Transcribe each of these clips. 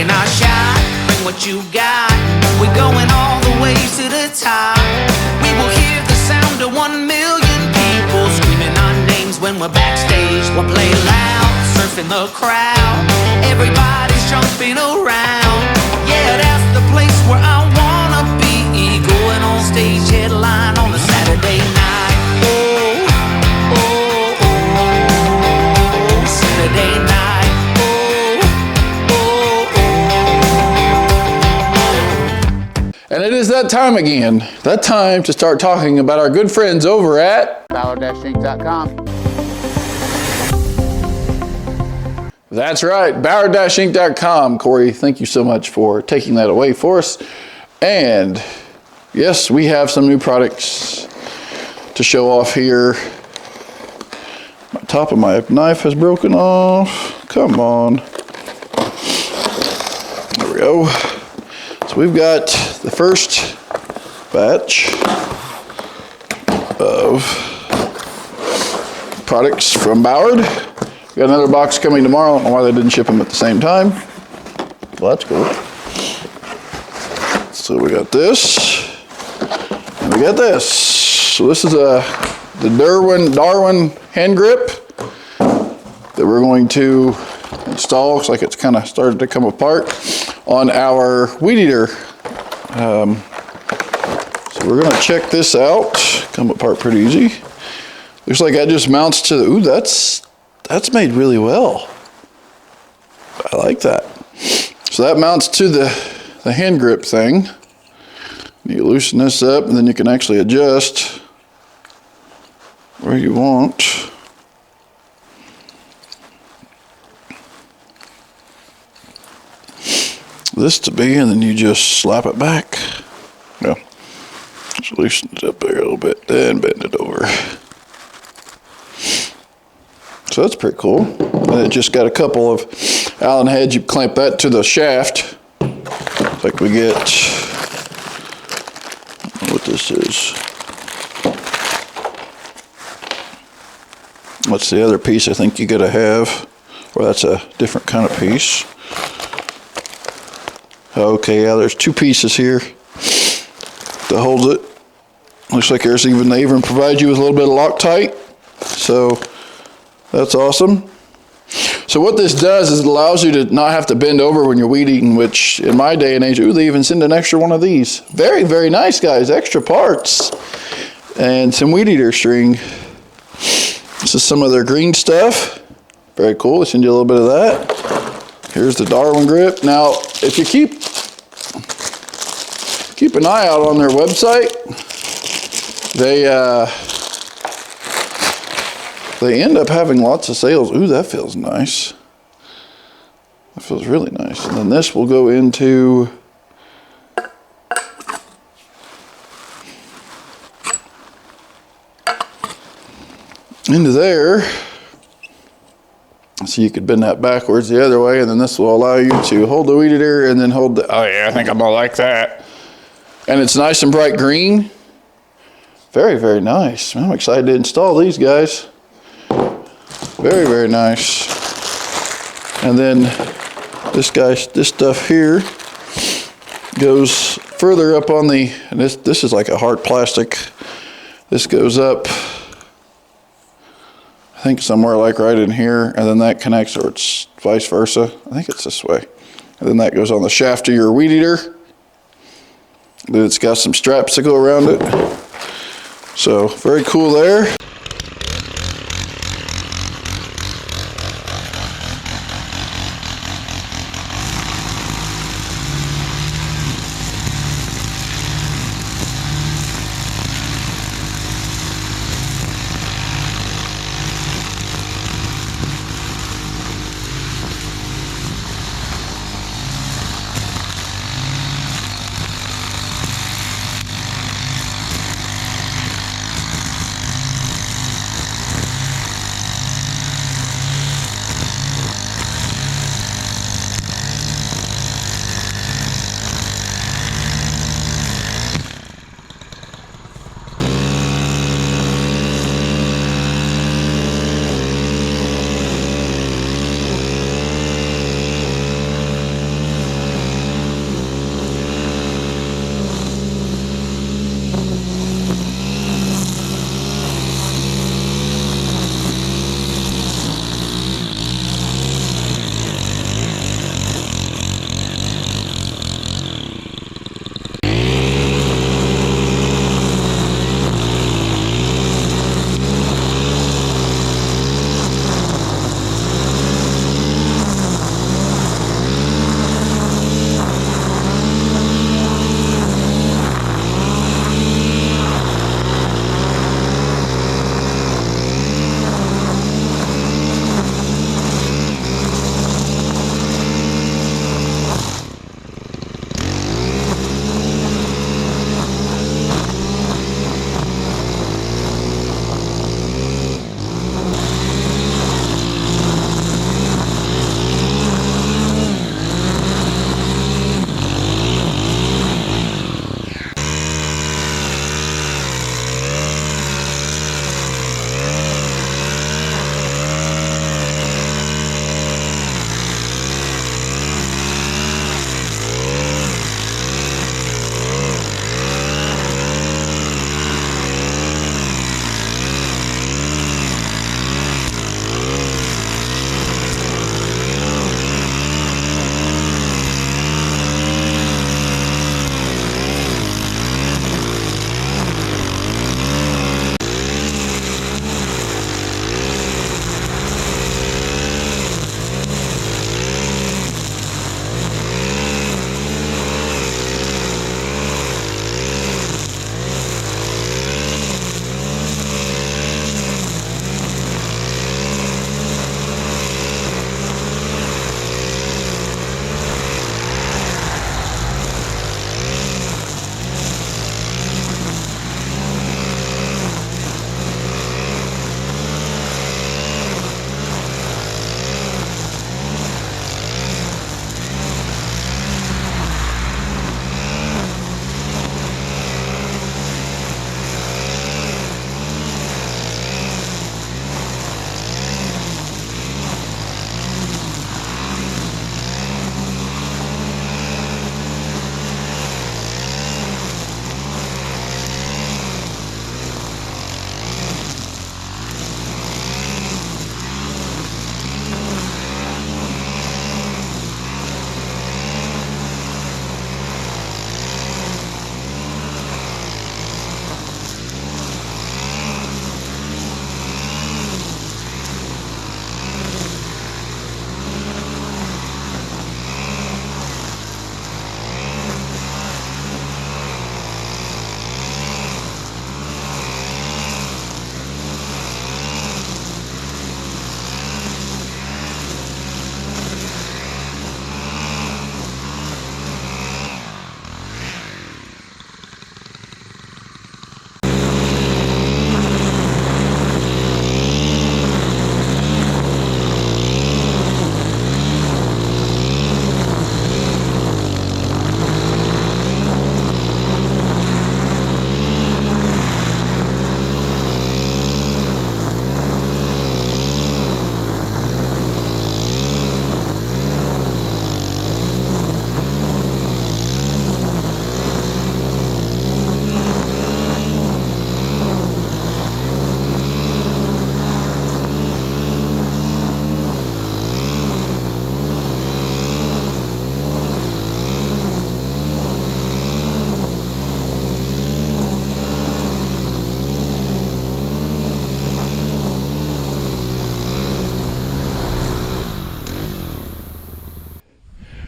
taking our shot. Bring what you got. We're going all the way to the top. We will hear the sound of 1 million people screaming our names when we're backstage. We'll play loud, surfing the crowd. Everybody's jumping around. Yeah, that's the place where I wanna be. Going on stage, headline on a Saturday night. Oh, oh, oh, Saturday night. Oh, oh, oh. And it is that time again. That time to start talking about our good friends over at Bauer-Inc.com. That's right, Bauer-Inc.com. Corey, thank you so much for taking that away for us. And yes, we have some new products to show off here. The top of my knife has broken off. Come on. There we go. So we've got the first batch of products from Bauer. We got another box coming tomorrow. I don't know why they didn't ship them at the same time. Well, that's cool. So we got this, and we got this. So this is the Darwin hand grip that we're going to install. Looks like it's kind of started to come apart on our weed eater. So we're gonna check this out. Come apart pretty easy. Looks like that just mounts to the, ooh, that's made really well. I like that. So that mounts to the hand grip thing. You loosen this up and then you can actually adjust where you want. This to be, and then you just slap it back. Yeah. Just loosen it up there a little bit, then bend it over. So that's pretty cool. And it just got a couple of Allen heads. You clamp that to the shaft. Like we get, I don't know what this is. What's the other piece I think you gotta have? Well, that's a different kind of piece. Okay, yeah, there's two pieces here that holds it. Looks like they even provide you with a little bit of Loctite. So that's awesome. So what this does is it allows you to not have to bend over when you're weed eating, which in my day and age, ooh, they even send an extra one of these. Very, very nice, guys. Extra parts and some weed eater string. This is some of their green stuff. Very cool. They send you a little bit of that. Here's the Darwin grip. Now, if you keep an eye out on their website, they end up having lots of sales. Ooh, that feels nice. That feels really nice. And then this will go into there. So you could bend that backwards the other way, and then this will allow you to hold the weed eater and then hold the, oh yeah, I think I'm gonna like that. And it's nice and bright green. Very, very nice. I'm excited to install these guys. Very, very nice. And then this stuff here goes further up on the, and this is like a hard plastic. This goes up, I think somewhere like right in here, and then that connects, or it's vice versa. I think it's this way. And then that goes on the shaft of your weed eater. Then it's got some straps that go around it. So very cool there.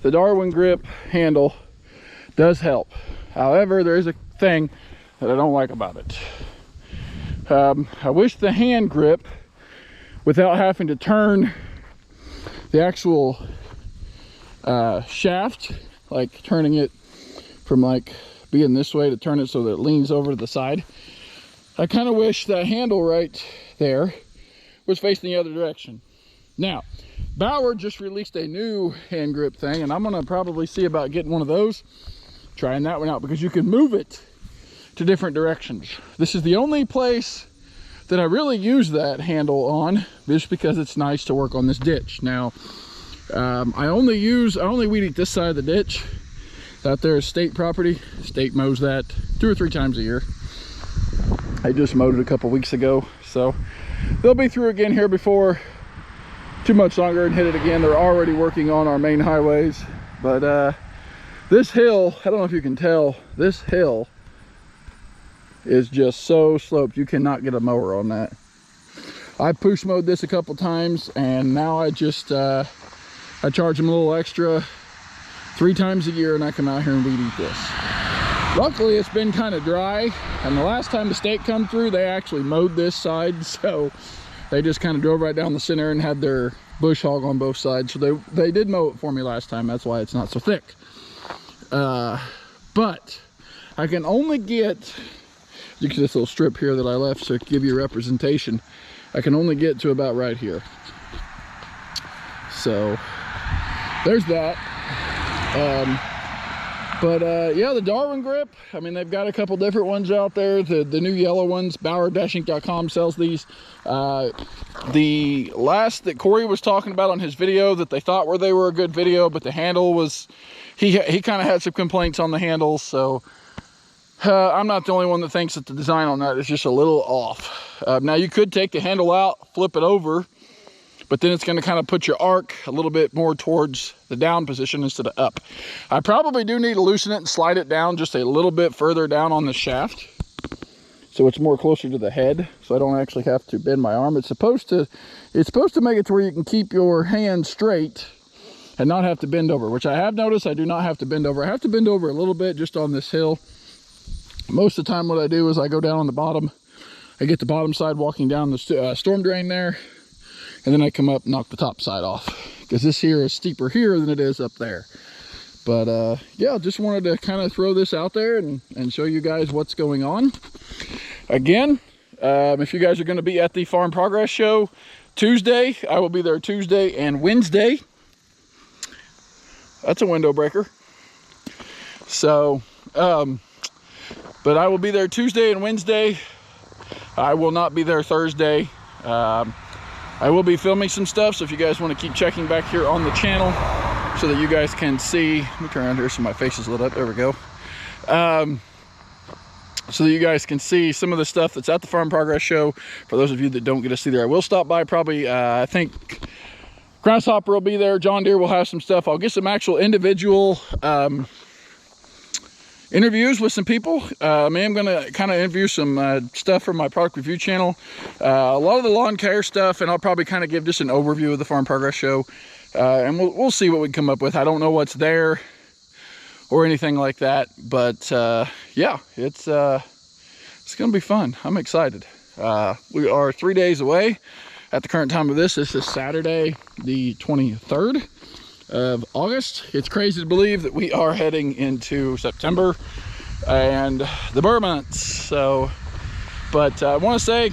the Darwin grip handle does help. However, there is a thing that I don't like about it. I wish the hand grip, without having to turn the actual shaft, like turning it from like being this way to turn it so that it leans over to the side, I kind of wish that handle right there was facing the other direction. Now, Bauer just released a new hand grip thing, and I'm gonna probably see about getting one of those, trying that one out, because you can move it to different directions. This is the only place that I really use that handle on, just because it's nice to work on this ditch. Now, I only weed eat this side of the ditch. Out there is state property. State mows that 2 or 3 times a year. I just mowed it a couple weeks ago, so they'll be through again here before too much longer and hit it again. They're already working on our main highways, but this hill, I don't know if you can tell, this hill is just so sloped you cannot get a mower on that. I push mowed this a couple times, and now I just I charge them a little extra 3 times a year, and I come out here and weed eat this. Luckily, it's been kind of dry, and the last time the state come through, they actually mowed this side, so they just kind of drove right down the center and had their bush hog on both sides. So they did mow it for me last time. That's why it's not so thick. But I can only get, you can this little strip here that I left so to give you a representation, I can only get to about right here. So there's that. Yeah, the Darwin grip, I mean, they've got a couple different ones out there. The new yellow ones, Bauer-Inc.com sells these. The last that Corey was talking about on his video that they thought they were a good video, but the handle was, he kind of had some complaints on the handles, so I'm not the only one that thinks that the design on that is just a little off. Now, you could take the handle out, flip it over, but then it's going to kind of put your arc a little bit more towards the down position instead of up. I probably do need to loosen it and slide it down just a little bit further down on the shaft, so it's more closer to the head, so I don't actually have to bend my arm. It's supposed to make it to where you can keep your hand straight and not have to bend over, which I have noticed I do not have to bend over. I have to bend over a little bit just on this hill. Most of the time what I do is I go down on the bottom, I get the bottom side walking down the storm drain there, and then I come up and knock the top side off, because this here is steeper here than it is up there. But yeah, just wanted to kind of throw this out there and show you guys what's going on. Again, if you guys are going to be at the Farm Progress Show Tuesday, I will be there Tuesday and Wednesday. That's a window breaker. So, but I will be there Tuesday and Wednesday. I will not be there Thursday. I will be filming some stuff, so if you guys want to keep checking back here on the channel so that you guys can see, let me turn around here so my face is lit up, there we go. So that you guys can see some of the stuff that's at the Farm Progress Show. For those of you that don't get to see there, I will stop by probably, I think Grasshopper will be there, John Deere will have some stuff. I'll get some actual individual interviews with some people. I am going to kind of interview some stuff from my product review channel. A lot of the lawn care stuff, and I'll probably kind of give just an overview of the Farm Progress Show. And we'll see what we can come up with. I don't know what's there or anything like that, but yeah, it's going to be fun. I'm excited. We are 3 days away at the current time of this. This is Saturday, the 23rd of August. It's crazy to believe that we are heading into September and the burr months. So, but I want to say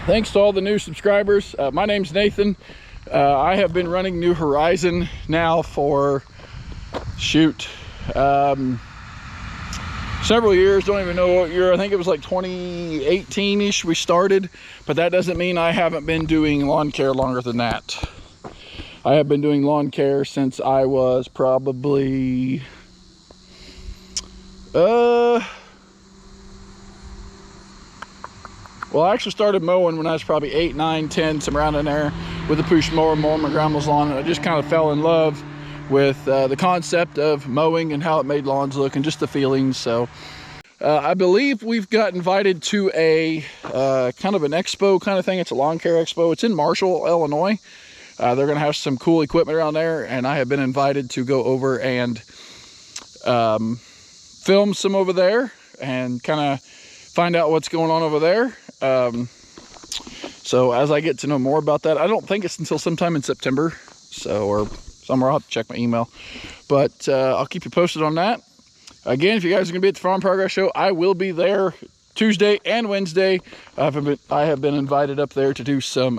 thanks to all the new subscribers. My name's Nathan. I have been running New Horizon now for several years. Don't even know what year. I think it was like 2018-ish we started, but that doesn't mean I haven't been doing lawn care longer than that. I have been doing lawn care since I was probably well, I actually started mowing when I was probably 8, 9, 10, somewhere around in there, with a push mower, mowing my grandma's lawn, and I just kind of fell in love with the concept of mowing and how it made lawns look and just the feelings. So I believe we've got invited to a kind of an expo kind of thing. It's a lawn care expo. It's in Marshall, Illinois. They're going to have some cool equipment around there, and I have been invited to go over and film some over there and kind of find out what's going on over there. So as I get to know more about that, I don't think it's until sometime in September, or somewhere. I'll have to check my email, but I'll keep you posted on that. Again, if you guys are going to be at the Farm Progress Show, I will be there Tuesday and Wednesday. I have been invited up there to do some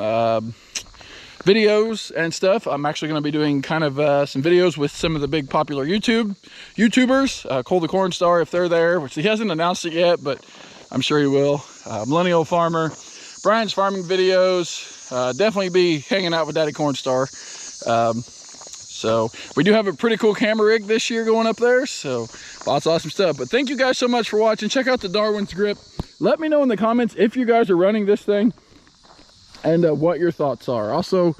videos and stuff. I'm actually going to be doing kind of some videos with some of the big popular YouTubers, Cole the Corn Star, if they're there, which he hasn't announced it yet, but I'm sure he will. Millennial Farmer, Brian's farming videos, definitely be hanging out with Daddy Corn Star. So we do have a pretty cool camera rig this year going up there, so lots of awesome stuff. But thank you guys so much for watching. Check out the Darwin's grip. Let me know in the comments if you guys are running this thing and what your thoughts are. Also,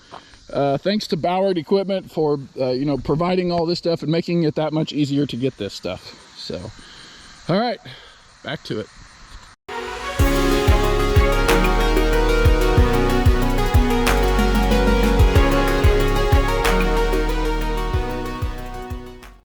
thanks to Ballard Equipment for you know, providing all this stuff and making it that much easier to get this stuff. So all right, back to it.